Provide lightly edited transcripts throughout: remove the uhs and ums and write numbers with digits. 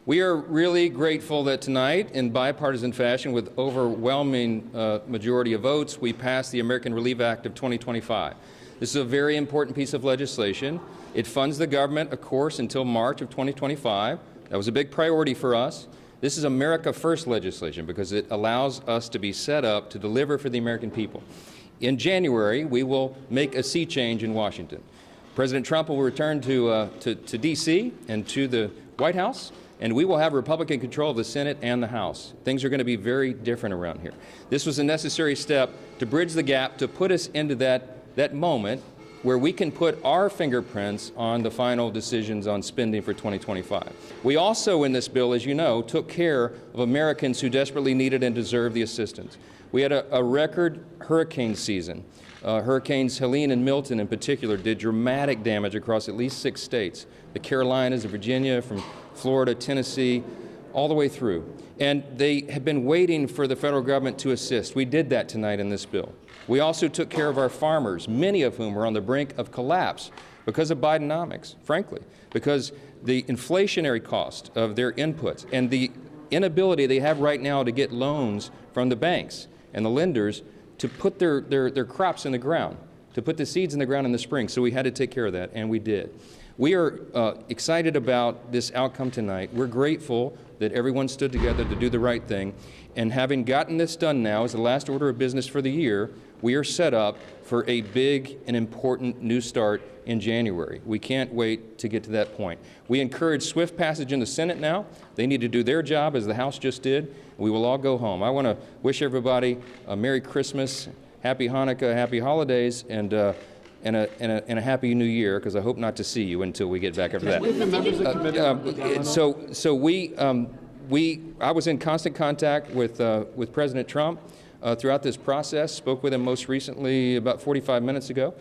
We are really grateful that tonight, in bipartisan fashion, with overwhelming majority of votes, we passed the American Relief Act of 2025. This is a very important piece of legislation. It funds the government, of course, until March of 2025. That was a big priority for us. This is America First legislation because it allows us to be set up to deliver for the American people. In January, we will make a sea change in Washington. President Trump will return to D.C. and to the White House, and we will have Republican control of the Senate and the House. Things are going to be very different around here. This was a necessary step to bridge the gap, to put us into that moment where we can put our fingerprints on the final decisions on spending for 2025. We also, in this bill, as you know, took care of Americans who desperately needed and deserved the assistance. We had a record hurricane season. Hurricanes Helene and Milton in particular did dramatic damage across at least 6 states, the Carolinas, Virginia, from Florida, Tennessee, all the way through. And they have been waiting for the federal government to assist. We did that tonight in this bill. We also took care of our farmers, many of whom were on the brink of collapse because of Bidenomics, frankly, because the inflationary cost of their inputs and the inability they have right now to get loans from the banks and the lenders to put their crops in the ground, to put the seeds in the ground in the spring. So we had to take care of that, and we did. We are excited about this outcome tonight. We're grateful that everyone stood together to do the right thing. And having gotten this done now as the last order of business for the year, we are set up for a big and important new start in January. We can't wait to get to that point. We encourage swift passage in the Senate now. They need to do their job as the House just did. We will all go home. I want to wish everybody a Merry Christmas, Happy Hanukkah, Happy Holidays, and a Happy New Year, because I hope not to see you until we get back after that. I was in constant contact with President Trump throughout this process, spoke with him most recently about 45 minutes ago.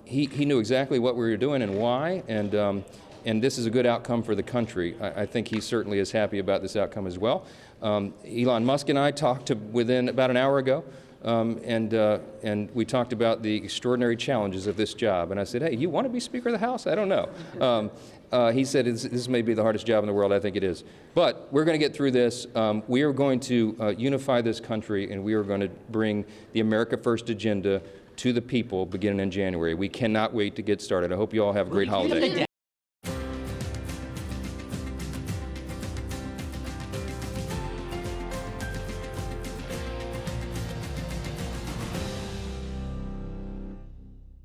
He knew exactly what we were doing and why, and this is a good outcome for the country. I think he certainly is happy about this outcome as well. Elon Musk and I talked within about an hour ago, and we talked about the extraordinary challenges of this job. And I said, hey, you want to be Speaker of the House? I don't know. He said, this may be the hardest job in the world. I think it is. But we're going to get through this. We are going to unify this country, and we are going to bring the America First agenda to the people beginning in January. We cannot wait to get started. I hope you all have a great holiday.